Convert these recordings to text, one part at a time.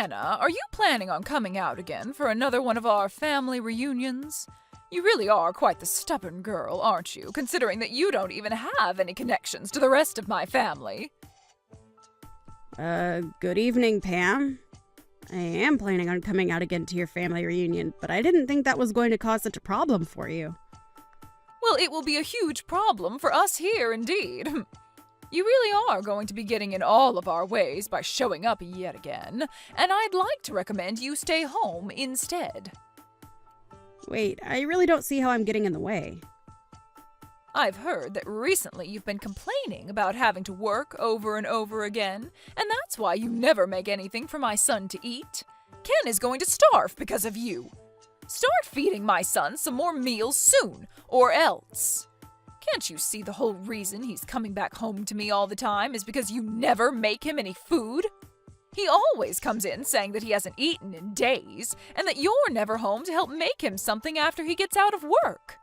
Hannah, are you planning on coming out again for another one of our family reunions? You really are quite the stubborn girl, aren't you, considering that you don't even have any connections to the rest of my family? Good evening, Pam. I am planning on coming out again to your family reunion, but I didn't think that was going to cause such a problem for you. Well, it will be a huge problem for us here, indeed. You really are going to be getting in all of our ways by showing up yet again, and I'd like to recommend you stay home instead. Wait, I really don't see how I'm getting in the way. I've heard that recently you've been complaining about having to work over and over again, and that's why you never make anything for my son to eat. Ken is going to starve because of you. Start feeding my son some more meals soon, or else. Can't you see the whole reason he's coming back home to me all the time is because you never make him any food? He always comes in saying that he hasn't eaten in days, and that you're never home to help make him something after he gets out of work.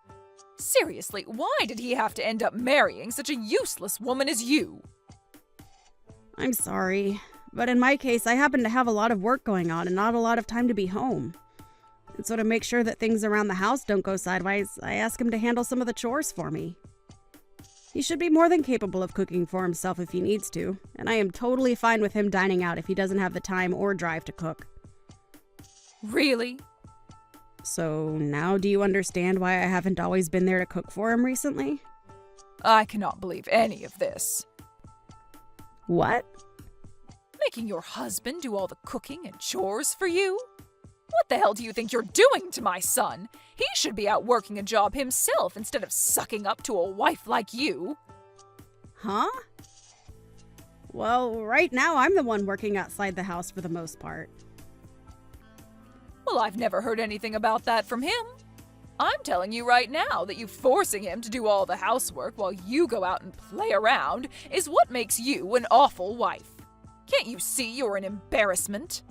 Seriously, why did he have to end up marrying such a useless woman as you? I'm sorry, but in my case, I happen to have a lot of work going on and not a lot of time to be home. And so to make sure that things around the house don't go sideways, I ask him to handle some of the chores for me. He should be more than capable of cooking for himself if he needs to, and I am totally fine with him dining out if he doesn't have the time or drive to cook. Really? So now do you understand why I haven't always been there to cook for him recently? I cannot believe any of this. What? Making your husband do all the cooking and chores for you? What the hell do you think you're doing to my son? He should be out working a job himself instead of sucking up to a wife like you. Huh? Well, right now I'm the one working outside the house for the most part. Well, I've never heard anything about that from him. I'm telling you right now that you forcing him to do all the housework while you go out and play around is what makes you an awful wife. Can't you see you're an embarrassment?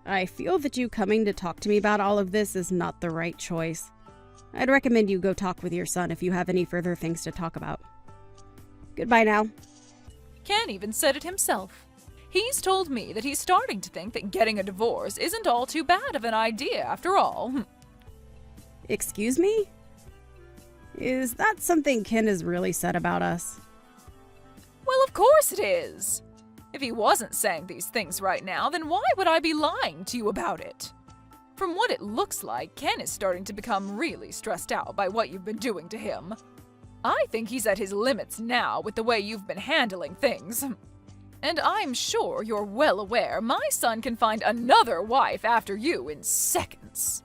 I feel that you coming to talk to me about all of this is not the right choice. I'd recommend you go talk with your son if you have any further things to talk about. Goodbye now. Ken even said it himself. He's told me that he's starting to think that getting a divorce isn't all too bad of an idea after all. Excuse me? Is that something Ken has really said about us? Well, of course it is. If he wasn't saying these things right now, then why would I be lying to you about it? From what it looks like, Ken is starting to become really stressed out by what you've been doing to him. I think he's at his limits now with the way you've been handling things. And I'm sure you're well aware my son can find another wife after you in seconds.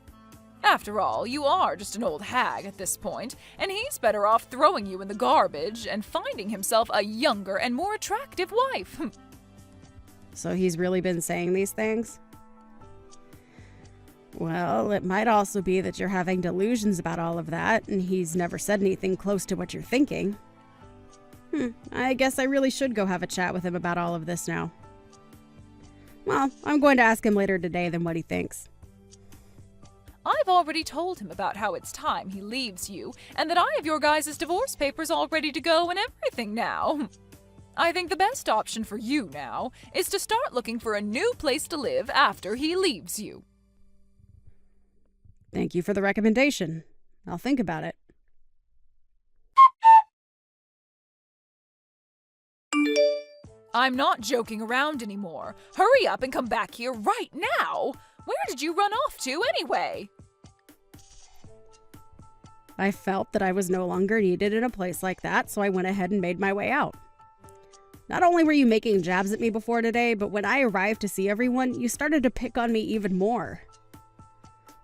After all, you are just an old hag at this point, and he's better off throwing you in the garbage and finding himself a younger and more attractive wife. So he's really been saying these things? Well, it might also be that you're having delusions about all of that, and he's never said anything close to what you're thinking. I guess I really should go have a chat with him about all of this now. Well, I'm going to ask him later today then what he thinks. I've already told him about how it's time he leaves you, and that I have your guys' divorce papers all ready to go and everything now. I think the best option for you now is to start looking for a new place to live after he leaves you. Thank you for the recommendation. I'll think about it. I'm not joking around anymore. Hurry up and come back here right now! Where did you run off to anyway? I felt that I was no longer needed in a place like that, so I went ahead and made my way out. Not only were you making jabs at me before today, but when I arrived to see everyone, you started to pick on me even more.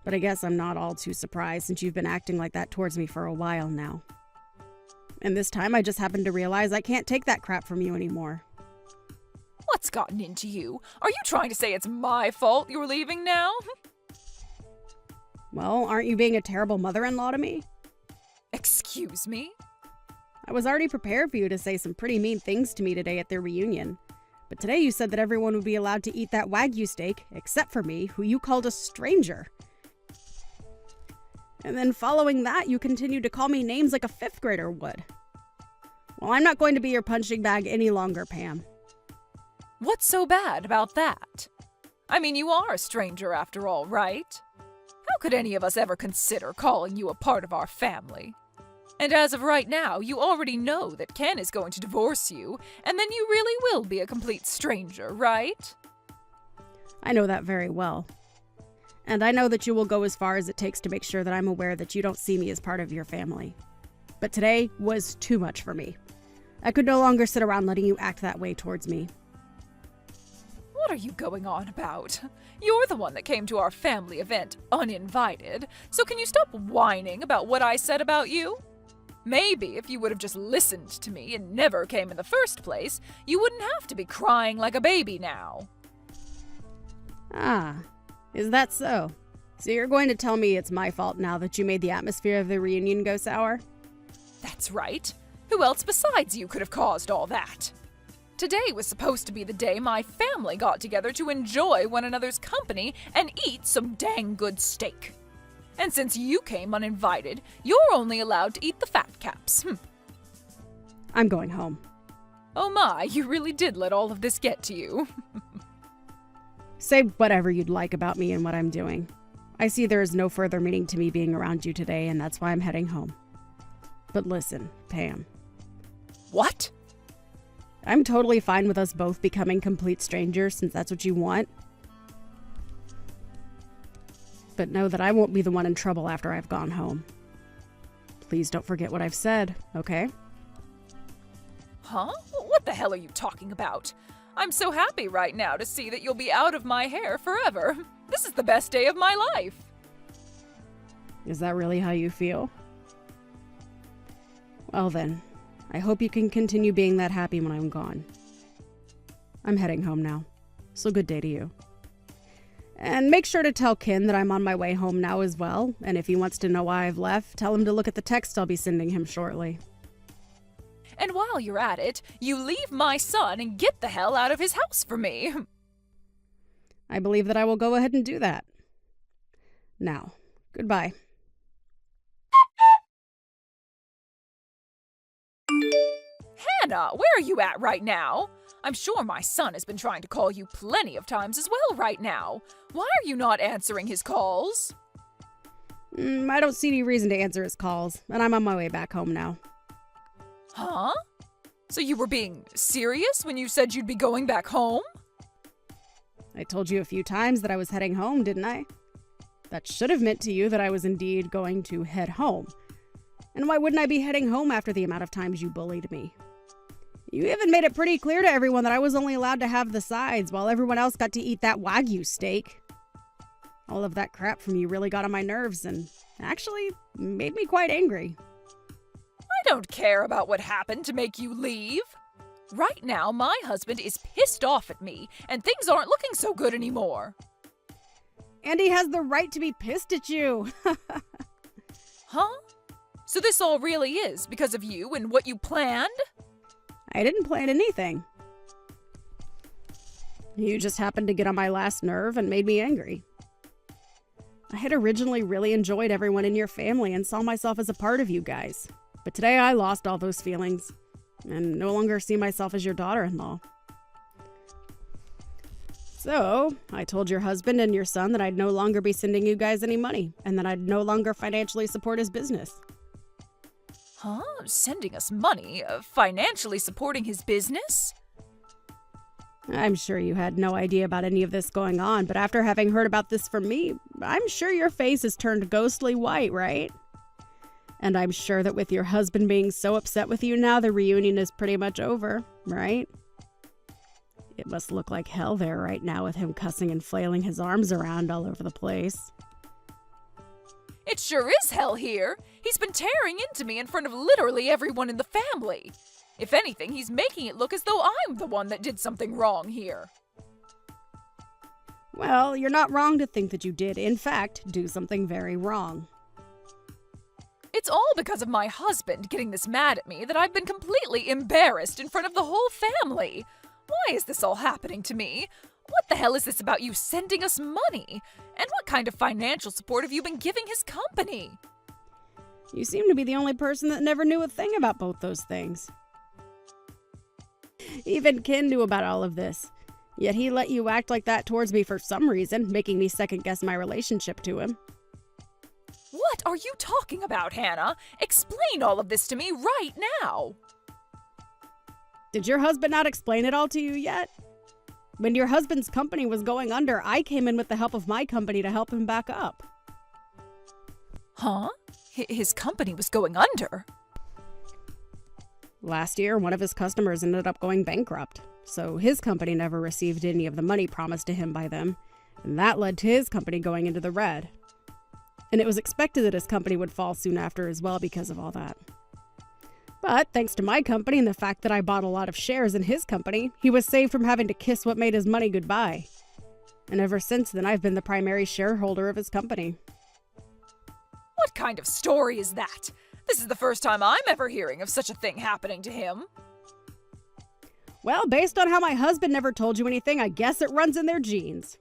But I guess I'm not all too surprised since you've been acting like that towards me for a while now. And this time I just happened to realize I can't take that crap from you anymore. What's gotten into you? Are you trying to say it's my fault you're leaving now? Well, aren't you being a terrible mother-in-law to me? Excuse me? I was already prepared for you to say some pretty mean things to me today at their reunion. But today you said that everyone would be allowed to eat that Wagyu steak, except for me, who you called a stranger. And then following that, you continued to call me names like a fifth grader would. Well, I'm not going to be your punching bag any longer, Pam. What's so bad about that? I mean, you are a stranger after all, right? How could any of us ever consider calling you a part of our family? And as of right now, you already know that Ken is going to divorce you, and then you really will be a complete stranger, right? I know that very well. And I know that you will go as far as it takes to make sure that I'm aware that you don't see me as part of your family. But today was too much for me. I could no longer sit around letting you act that way towards me. What are you going on about? You're the one that came to our family event uninvited, so can you stop whining about what I said about you? Maybe if you would have just listened to me and never came in the first place, you wouldn't have to be crying like a baby now. Ah, is that so? So you're going to tell me it's my fault now that you made the atmosphere of the reunion go sour? That's right. Who else besides you could have caused all that? Today was supposed to be the day my family got together to enjoy one another's company and eat some dang good steak. And since you came uninvited, you're only allowed to eat the fat caps. I'm going home. Oh my, you really did let all of this get to you. Say whatever you'd like about me and what I'm doing. I see there is no further meaning to me being around you today, and that's why I'm heading home. But listen, Pam. What? I'm totally fine with us both becoming complete strangers since that's what you want. But know that I won't be the one in trouble after I've gone home. Please don't forget what I've said, okay? Huh? What the hell are you talking about? I'm so happy right now to see that you'll be out of my hair forever. This is the best day of my life. Is that really how you feel? Well then, I hope you can continue being that happy when I'm gone. I'm heading home now, so good day to you. And make sure to tell Ken that I'm on my way home now as well, and if he wants to know why I've left, tell him to look at the text I'll be sending him shortly. And while you're at it, you leave my son and get the hell out of his house for me. I believe that I will go ahead and do that. Now, goodbye. Hannah, where are you at right now? I'm sure my son has been trying to call you plenty of times as well right now. Why are you not answering his calls? I don't see any reason to answer his calls, and I'm on my way back home now. Huh? So you were being serious when you said you'd be going back home? I told you a few times that I was heading home, didn't I? That should have meant to you that I was indeed going to head home. And why wouldn't I be heading home after the amount of times you bullied me? You even made it pretty clear to everyone that I was only allowed to have the sides while everyone else got to eat that Wagyu steak. All of that crap from you really got on my nerves and actually made me quite angry. I don't care about what happened to make you leave. Right now, my husband is pissed off at me, and things aren't looking so good anymore. And he has the right to be pissed at you. Huh? So this all really is because of you and what you planned? I didn't plan anything. You just happened to get on my last nerve and made me angry. I had originally really enjoyed everyone in your family and saw myself as a part of you guys. But today I lost all those feelings and no longer see myself as your daughter-in-law. So, I told your husband and your son that I'd no longer be sending you guys any money and that I'd no longer financially support his business. Huh? Sending us money? Financially supporting his business? I'm sure you had no idea about any of this going on, but after having heard about this from me, I'm sure your face has turned ghostly white, right? And I'm sure that with your husband being so upset with you now, the reunion is pretty much over, right? It must look like hell there right now with him cussing and flailing his arms around all over the place. It sure is hell here. He's been tearing into me in front of literally everyone in the family. If anything, he's making it look as though I'm the one that did something wrong here. Well, you're not wrong to think that you did, in fact, do something very wrong. It's all because of my husband getting this mad at me that I've been completely embarrassed in front of the whole family. Why is this all happening to me? What the hell is this about you sending us money? And what kind of financial support have you been giving his company? You seem to be the only person that never knew a thing about both those things. Even Ken knew about all of this. Yet he let you act like that towards me for some reason, making me second-guess my relationship to him. What are you talking about, Hannah? Explain all of this to me right now. Did your husband not explain it all to you yet? When your husband's company was going under, I came in with the help of my company to help him back up. Huh? His company was going under? Last year, one of his customers ended up going bankrupt, so his company never received any of the money promised to him by them, and that led to his company going into the red. And it was expected that his company would fall soon after as well because of all that. But thanks to my company and the fact that I bought a lot of shares in his company, he was saved from having to kiss what made his money goodbye. And ever since then, I've been the primary shareholder of his company. What kind of story is that? This is the first time I'm ever hearing of such a thing happening to him. Well, based on how my husband never told you anything, I guess it runs in their genes.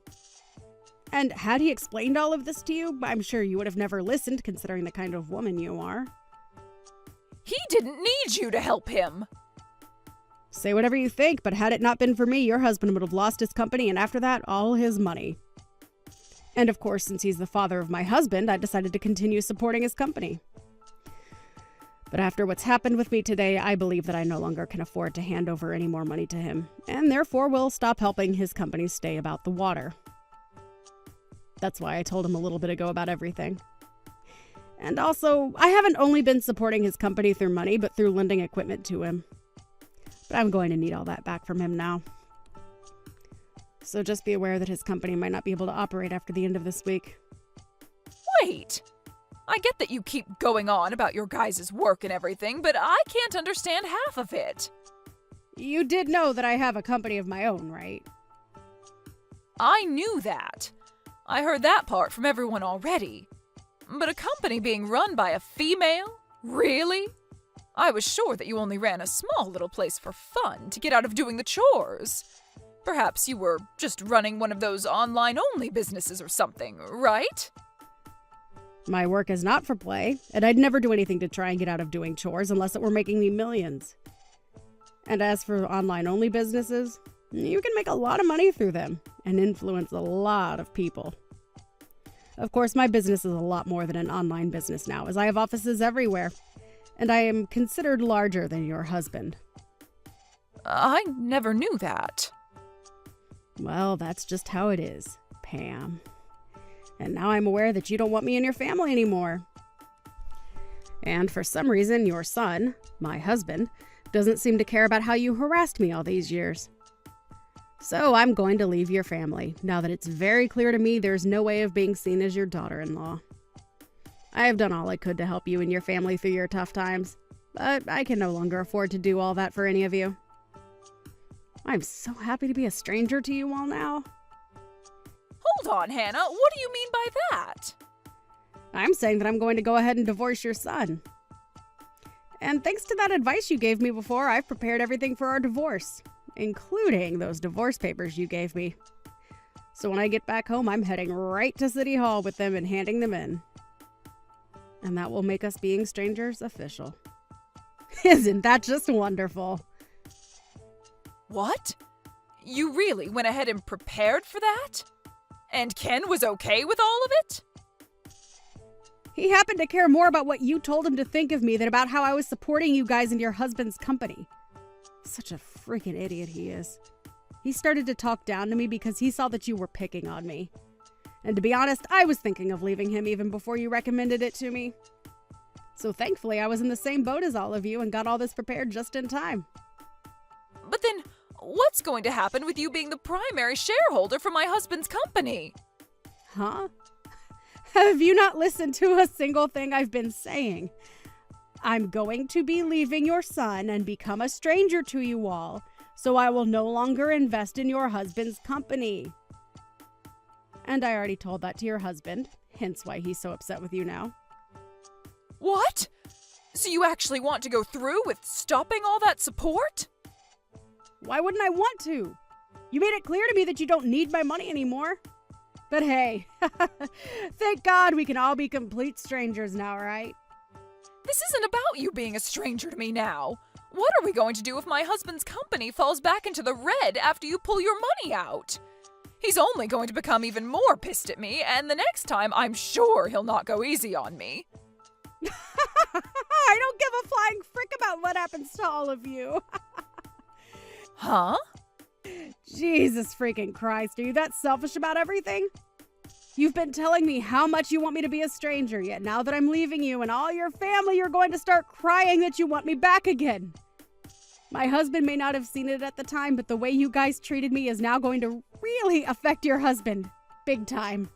And had he explained all of this to you, I'm sure you would have never listened, considering the kind of woman you are. He didn't need you to help him. Say whatever you think, but had it not been for me, your husband would have lost his company and after that, all his money. And of course, since he's the father of my husband, I decided to continue supporting his company. But after what's happened with me today, I believe that I no longer can afford to hand over any more money to him, and therefore will stop helping his company stay about the water. That's why I told him a little bit ago about everything. And also, I haven't only been supporting his company through money, but through lending equipment to him. But I'm going to need all that back from him now. So just be aware that his company might not be able to operate after the end of this week. Wait! I get that you keep going on about your guys' work and everything, but I can't understand half of it. You did know that I have a company of my own, right? I knew that. I heard that part from everyone already. But a company being run by a female? Really? I was sure that you only ran a small little place for fun to get out of doing the chores. Perhaps you were just running one of those online-only businesses or something, right? My work is not for play, and I'd never do anything to try and get out of doing chores unless it were making me millions. And as for online-only businesses, you can make a lot of money through them and influence a lot of people. Of course, my business is a lot more than an online business now, as I have offices everywhere, and I am considered larger than your husband. I never knew that. Well, that's just how it is, Pam. And now I'm aware that you don't want me in your family anymore. And for some reason, your son, my husband, doesn't seem to care about how you harassed me all these years. So I'm going to leave your family, now that it's very clear to me there's no way of being seen as your daughter-in-law. I have done all I could to help you and your family through your tough times, but I can no longer afford to do all that for any of you. I'm so happy to be a stranger to you all now. Hold on, Hannah. What do you mean by that? I'm saying that I'm going to go ahead and divorce your son. And thanks to that advice you gave me before, I've prepared everything for our divorce, including those divorce papers you gave me. So when I get back home, I'm heading right to City Hall with them and handing them in. And that will make us being strangers official. Isn't that just wonderful? What? You really went ahead and prepared for that? And Ken was okay with all of it? He happened to care more about what you told him to think of me than about how I was supporting you guys in your husband's company. Such a freaking idiot he is. He started to talk down to me because he saw that you were picking on me. And to be honest, I was thinking of leaving him even before you recommended it to me. So thankfully, I was in the same boat as all of you and got all this prepared just in time. But then, what's going to happen with you being the primary shareholder for my husband's company? Huh? Have you not listened to a single thing I've been saying? I'm going to be leaving your son and become a stranger to you all, so I will no longer invest in your husband's company. And I already told that to your husband, hence why he's so upset with you now. What? So you actually want to go through with stopping all that support? Why wouldn't I want to? You made it clear to me that you don't need my money anymore. But hey, thank God we can all be complete strangers now, right? This isn't about you being a stranger to me now. What are we going to do if my husband's company falls back into the red after you pull your money out? He's only going to become even more pissed at me, and the next time I'm sure he'll not go easy on me. I don't give a flying frick about what happens to all of you. Huh? Jesus freaking Christ, are you that selfish about everything? You've been telling me how much you want me to be a stranger, yet now that I'm leaving you and all your family, you're going to start crying that you want me back again. My husband may not have seen it at the time, but the way you guys treated me is now going to really affect your husband. Big time.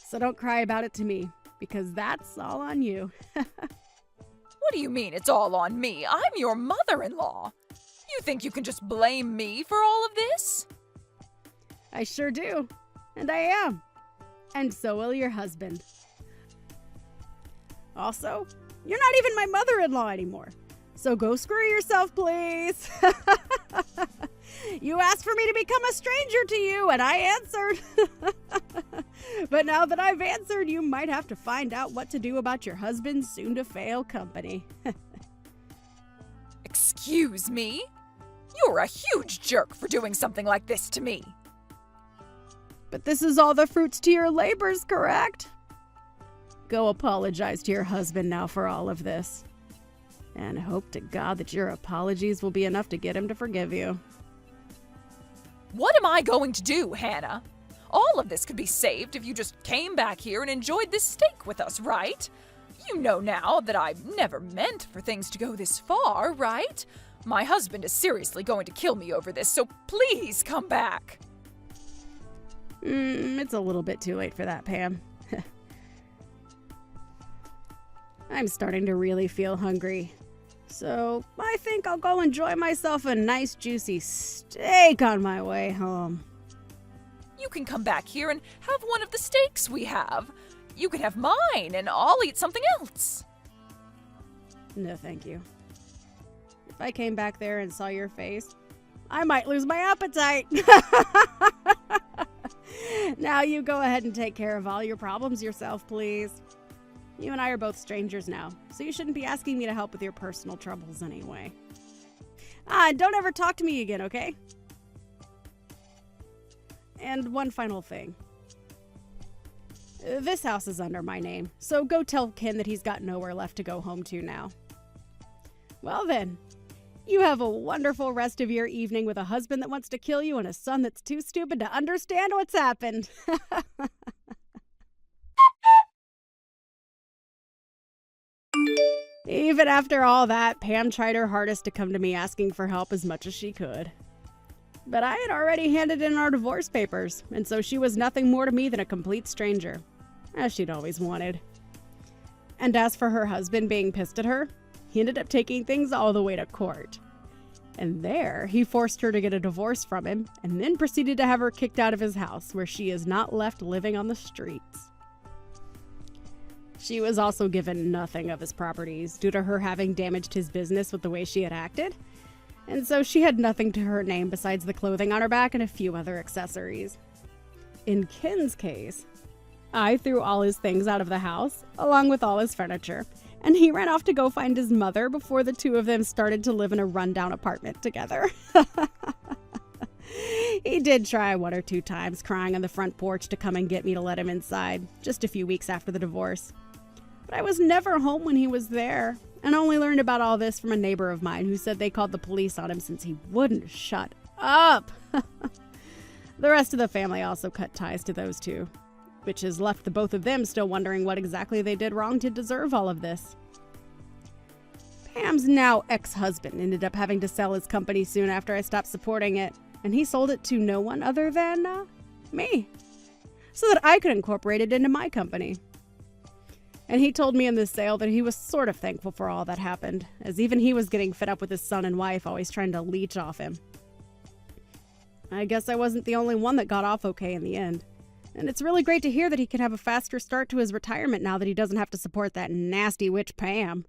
So don't cry about it to me, because that's all on you. What do you mean it's all on me? I'm your mother-in-law. You think you can just blame me for all of this? I sure do. And I am. And so will your husband. Also, you're not even my mother-in-law anymore. So go screw yourself, please. You asked for me to become a stranger to you, and I answered. But now that I've answered, you might have to find out what to do about your husband's soon-to-fail company. Excuse me? You're a huge jerk for doing something like this to me. But this is all the fruits to your labors, correct? Go apologize to your husband now for all of this. And hope to God that your apologies will be enough to get him to forgive you. What am I going to do, Hannah? All of this could be saved if you just came back here and enjoyed this steak with us, right? You know now that I've never meant for things to go this far, right? My husband is seriously going to kill me over this, so please come back. It's a little bit too late for that, Pam. I'm starting to really feel hungry. So I think I'll go enjoy myself a nice juicy steak on my way home. You can come back here and have one of the steaks we have. You can have mine and I'll eat something else. No, thank you. If I came back there and saw your face, I might lose my appetite. Now you go ahead and take care of all your problems yourself, please. You and I are both strangers now, so you shouldn't be asking me to help with your personal troubles anyway. And don't ever talk to me again, okay? And one final thing. This house is under my name, so go tell Ken that he's got nowhere left to go home to now. Well then, you have a wonderful rest of your evening with a husband that wants to kill you and a son that's too stupid to understand what's happened. Even after all that, Pam tried her hardest to come to me asking for help as much as she could. But I had already handed in our divorce papers, and so she was nothing more to me than a complete stranger, as she'd always wanted. And as for her husband being pissed at her, he ended up taking things all the way to court. And there, he forced her to get a divorce from him, and then proceeded to have her kicked out of his house, where she is not left living on the streets. She was also given nothing of his properties due to her having damaged his business with the way she had acted, and so she had nothing to her name besides the clothing on her back and a few other accessories. In Ken's case, I threw all his things out of the house, along with all his furniture, and he ran off to go find his mother before the two of them started to live in a rundown apartment together. He did try one or two times, crying on the front porch to come and get me to let him inside, just a few weeks after the divorce. But I was never home when he was there, and only learned about all this from a neighbor of mine who said they called the police on him since he wouldn't shut up. The rest of the family also cut ties to those two, which has left the both of them still wondering what exactly they did wrong to deserve all of this. Pam's now ex-husband ended up having to sell his company soon after I stopped supporting it, and he sold it to no one other than me, so that I could incorporate it into my company. And he told me in the sale that he was sort of thankful for all that happened, as even he was getting fed up with his son and wife always trying to leech off him. I guess I wasn't the only one that got off okay in the end. And it's really great to hear that he can have a faster start to his retirement now that he doesn't have to support that nasty witch Pam.